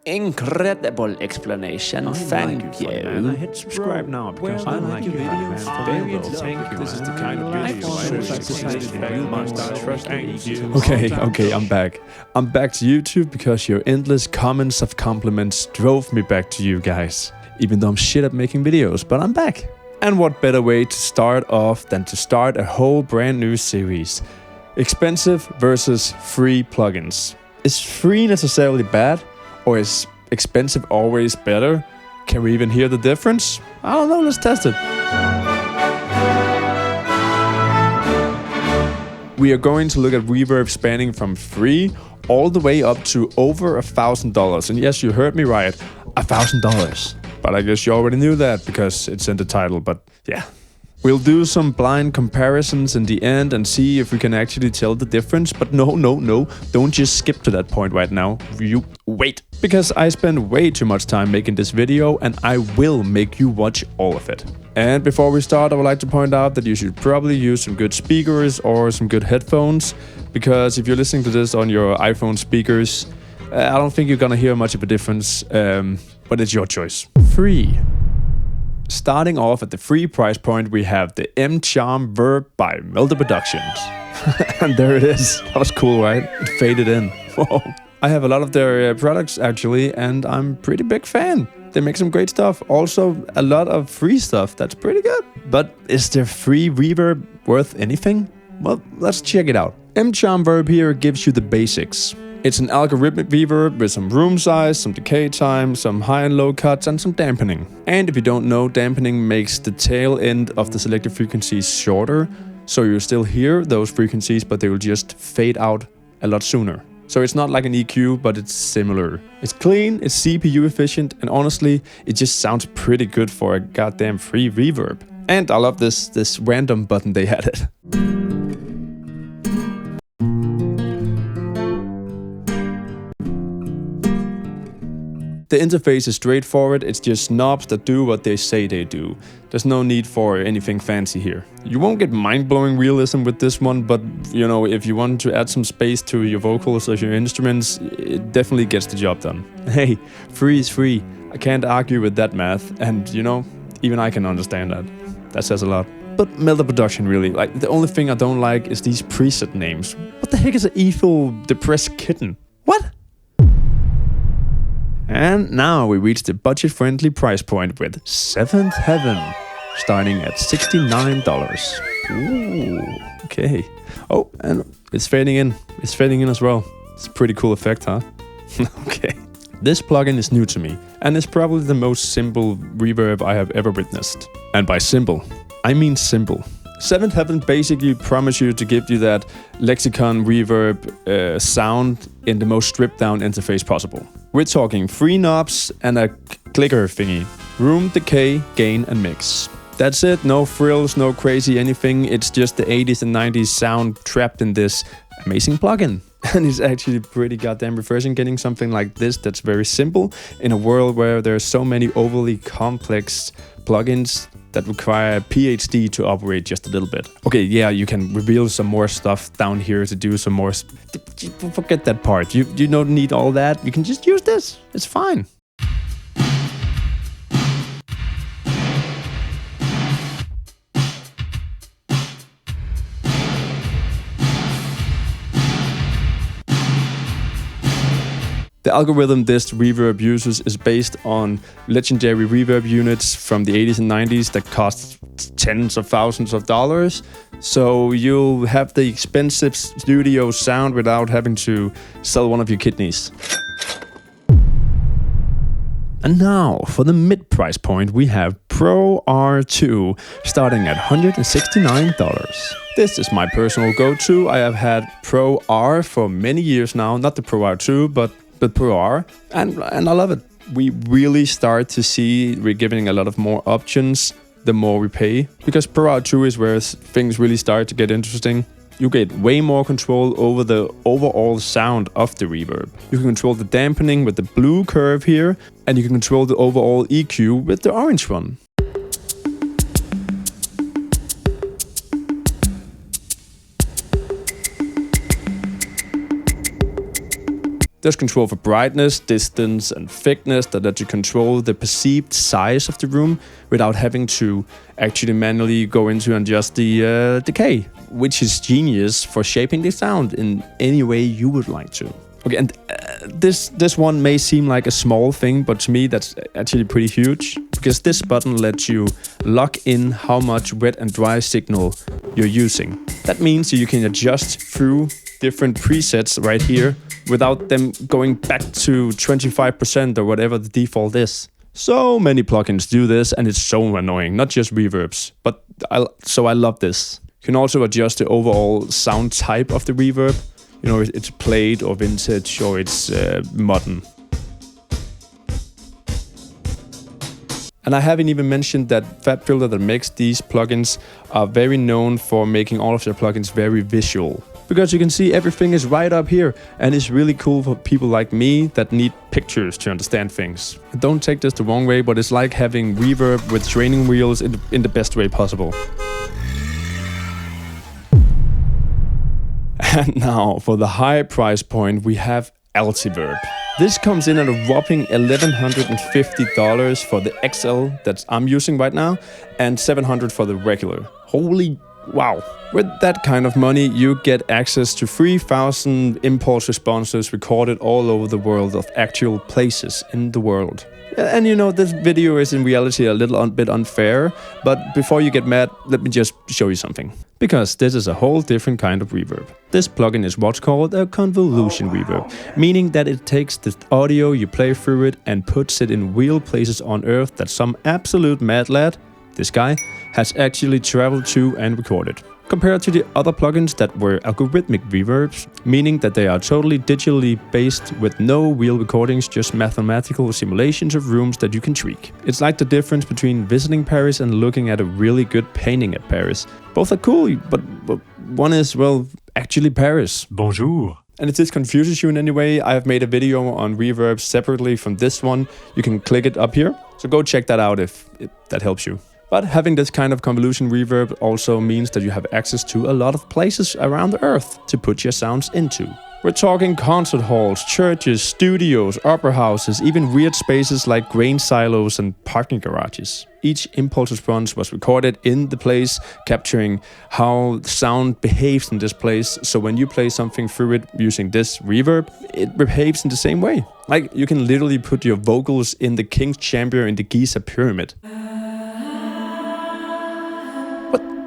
incredible explanation. Thank you. I hit subscribe now because I like your videos. Very entertaining. This is the kind of video Okay, I'm back. I'm back to YouTube because your endless comments of compliments drove me back to you guys. Even though I'm shit at making videos, but I'm back. And what better way to start off than to start a whole brand new series. Expensive versus free plugins. Is free necessarily bad? Or is expensive always better? Can we even hear the difference? I don't know, let's test it. We are going to look at Reverb spanning from free all the way up to over $1,000. And yes, you heard me right, $1,000. But I guess you already knew that because it's in the title, but yeah. We'll do some blind comparisons in the end and see if we can actually tell the difference. But no, don't just skip to that point right now. You wait. Because I spend way too much time making this video and I will make you watch all of it. And before we start, I would like to point out that you should probably use some good speakers or some good headphones. Because if you're listening to this on your iPhone speakers, I don't think you're gonna hear much of a difference, but it's your choice. Free. Starting off at the free price point, we have the M-Charm Verb by Melter Productions. And there it is. That was cool, right? It faded in. Whoa. I have a lot of their products actually, and I'm a pretty big fan. They make some great stuff. Also, a lot of free stuff that's pretty good. But is their free reverb worth anything? Well, let's check it out. M-Charm Verb here gives you the basics. It's an algorithmic reverb with some room size, some decay time, some high and low cuts, and some dampening. And if you don't know, dampening makes the tail end of the selected frequencies shorter, so you'll still hear those frequencies, but they will just fade out a lot sooner. So it's not like an EQ, but it's similar. It's clean, it's CPU efficient, and honestly, it just sounds pretty good for a goddamn free reverb. And I love this random button they added. The interface is straightforward, it's just knobs that do what they say they do. There's no need for anything fancy here. You won't get mind-blowing realism with this one, but you know, if you want to add some space to your vocals or your instruments, it definitely gets the job done. Hey, free is free. I can't argue with that math, and you know, even I can understand that. That says a lot. But Melter Production really, like, the only thing I don't like is these preset names. What the heck is an evil, depressed kitten? What? And now we reach the budget-friendly price point with Seventh Heaven, starting at $69. Ooh, okay. Oh, and it's fading in. It's fading in as well. It's a pretty cool effect, huh? Okay. This plugin is new to me, and it's probably the most simple reverb I have ever witnessed. And by simple, I mean simple. Seventh Heaven basically promises you to give you that lexicon reverb sound in the most stripped down interface possible. We're talking 3 knobs and a clicker thingy. Room, decay, gain and mix. That's it, no frills, no crazy anything, it's just the 80s and 90s sound trapped in this amazing plugin. And it's actually pretty goddamn refreshing getting something like this that's very simple in a world where there's so many overly complex plugins that require a PhD to operate just a little bit. Okay, yeah, you can reveal some more stuff down here to do some more... Forget that part. You don't need all that. You can just use this. It's fine. The algorithm this reverb uses is based on legendary reverb units from the 80s and 90s that cost tens of thousands of dollars. So you'll have the expensive studio sound without having to sell one of your kidneys. And now, for the mid-price point, we have Pro R2, starting at $169. This is my personal go-to. I have had Pro R for many years now, not the Pro R2, but Pro R, and I love it. We really start to see we're giving a lot of more options the more we pay, because Pro R2 is where things really start to get interesting. You get way more control over the overall sound of the reverb. You can control the dampening with the blue curve here, and you can control the overall EQ with the orange one. There's control for brightness, distance, and thickness that let you control the perceived size of the room without having to actually manually go into and adjust the decay, which is genius for shaping the sound in any way you would like to. Okay, and this one may seem like a small thing, but to me that's actually pretty huge, because this button lets you lock in how much wet and dry signal you're using. That means you can adjust through different presets right here without them going back to 25% or whatever the default is. So many plugins do this, and it's so annoying, not just reverbs, but I love this. You can also adjust the overall sound type of the reverb. You know, it's played or vintage or it's modern. And I haven't even mentioned that FabFilter that makes these plugins are very known for making all of their plugins very visual. Because you can see everything is right up here, and it's really cool for people like me that need pictures to understand things. Don't take this the wrong way, but it's like having reverb with training wheels in the best way possible. And now, for the high price point, we have Reverb. This comes in at a whopping $1,150 for the XL that I'm using right now, and $700 for the regular. Holy wow. With that kind of money, you get access to 3,000 impulse responses recorded all over the world of actual places in the world. And you know, this video is in reality a little bit unfair, but before you get mad, let me just show you something. Because this is a whole different kind of reverb. This plugin is what's called a convolution reverb, meaning that it takes the audio you play through it and puts it in real places on Earth that some absolute mad lad, this guy, has actually traveled to and recorded. Compared to the other plugins that were algorithmic reverbs, meaning that they are totally digitally based with no real recordings, just mathematical simulations of rooms that you can tweak. It's like the difference between visiting Paris and looking at a really good painting at Paris. Both are cool, but one is, well, actually Paris. Bonjour. And if this confuses you in any way, I have made a video on reverb separately from this one. You can click it up here, so go check that out if that helps you. But having this kind of convolution reverb also means that you have access to a lot of places around the Earth to put your sounds into. We're talking concert halls, churches, studios, opera houses, even weird spaces like grain silos and parking garages. Each impulse response was recorded in the place, capturing how sound behaves in this place, so when you play something through it using this reverb, it behaves in the same way. Like, you can literally put your vocals in the king's chamber in the Giza pyramid.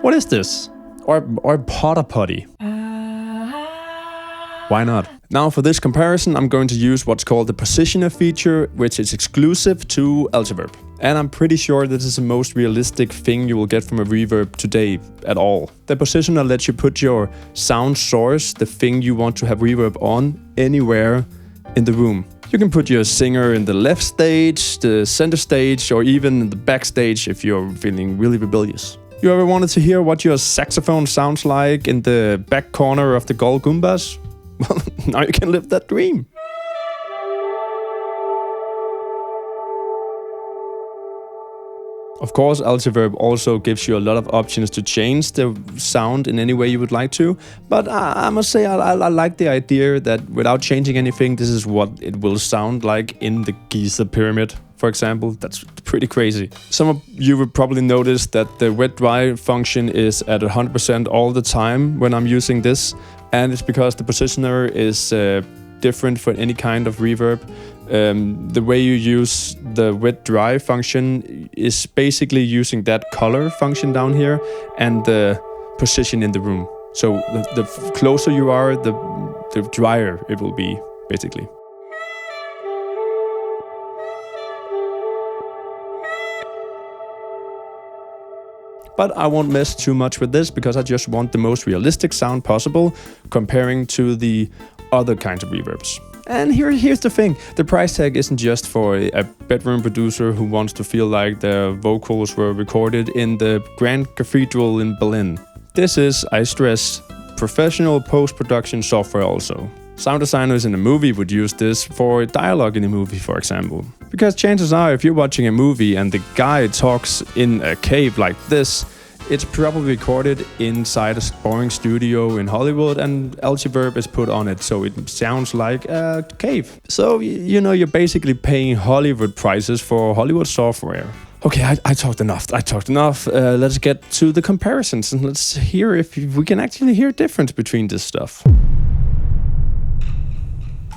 What is this? Or Potter Potty? Why not? Now for this comparison, I'm going to use what's called the positioner feature, which is exclusive to Reverb. And I'm pretty sure this is the most realistic thing you will get from a reverb today at all. The positioner lets you put your sound source, the thing you want to have reverb on, anywhere in the room. You can put your singer in the left stage, the center stage, or even in the backstage if you're feeling really rebellious. You ever wanted to hear what your saxophone sounds like in the back corner of the Gold Goombas? Well, now you can live that dream. Of course, Reverb also gives you a lot of options to change the sound in any way you would like to, but I must say I like the idea that without changing anything, this is what it will sound like in the Giza pyramid. For example, that's pretty crazy. Some of you will probably notice that the wet-dry function is at 100% all the time when I'm using this, and it's because the positioner is different for any kind of reverb. The way you use the wet-dry function is basically using that color function down here and the position in the room. So the closer you are, the drier it will be, basically. But I won't mess too much with this because I just want the most realistic sound possible comparing to the other kinds of reverbs. And here's the thing, the price tag isn't just for a bedroom producer who wants to feel like their vocals were recorded in the Grand Cathedral in Berlin. This is, I stress, professional post-production software also. Sound designers in a movie would use this for dialogue in a movie, for example. Because chances are, if you're watching a movie and the guy talks in a cave like this, it's probably recorded inside a boring studio in Hollywood, and Reverb is put on it, so it sounds like a cave. So, you know, you're basically paying Hollywood prices for Hollywood software. Okay, I talked enough. Let's get to the comparisons, and let's hear if we can actually hear a difference between this stuff.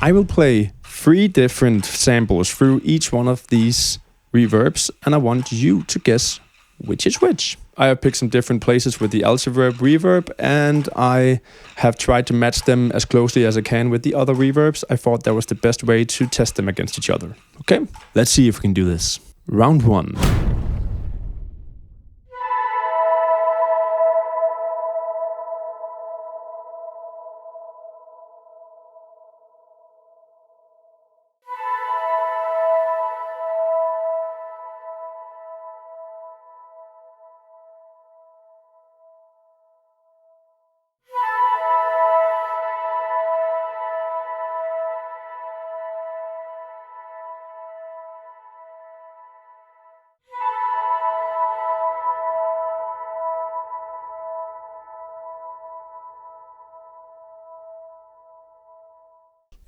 I will play 3 different samples through each one of these reverbs, and I want you to guess which is which. I have picked some different places with the Reverb reverb, and I have tried to match them as closely as I can with the other reverbs. I thought that was the best way to test them against each other. Okay, let's see if we can do this. Round 1.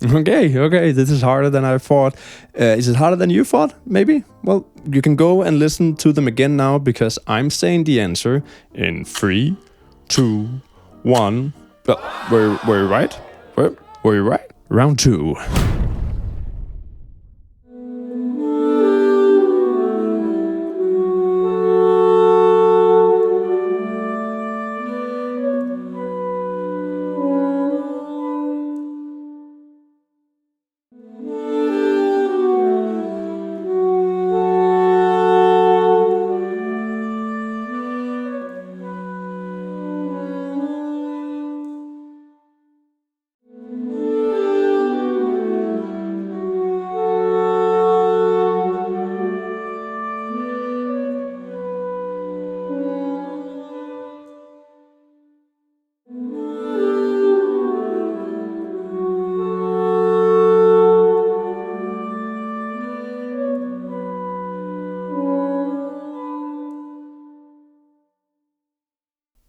Okay, this is harder than I thought. Is it harder than you thought, maybe? Well, you can go and listen to them again now, because I'm saying the answer in 3, 2, 1. Were you right? Were you right? Round 2.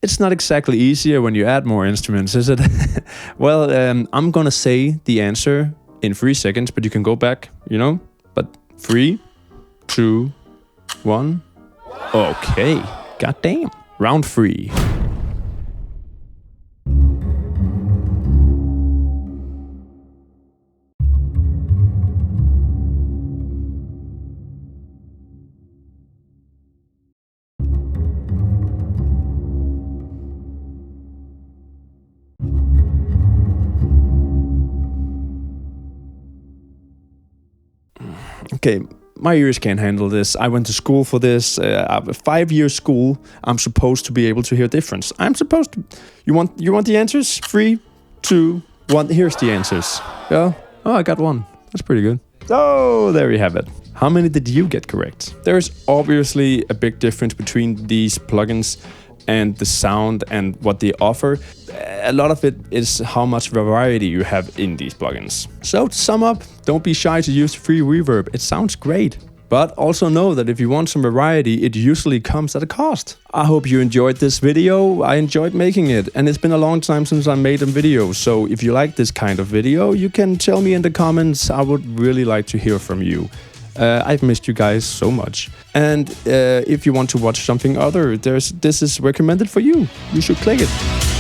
It's not exactly easier when you add more instruments, is it? Well, I'm gonna say the answer in 3 seconds, but you can go back, you know? But 3, 2, 1. Okay, goddamn. Round 3. Okay, my ears can't handle this. I went to school for this. A 5-year school. I'm supposed to be able to hear difference. I'm supposed to. You want the answers? 3, 2, 1. Here's the answers. Yeah. Oh, I got 1. That's pretty good. Oh, there you have it. How many did you get correct? There's obviously a big difference between these plugins and the sound and what they offer. A lot of it is how much variety you have in these plugins. So to sum up, don't be shy to use free reverb. It sounds great. But also know that if you want some variety, it usually comes at a cost. I hope you enjoyed this video. I enjoyed making it, and it's been a long time since I made a video. So if you like this kind of video, you can tell me in the comments. I would really like to hear from you. I've missed you guys so much. And if you want to watch something other, this is recommended for you. You should click it.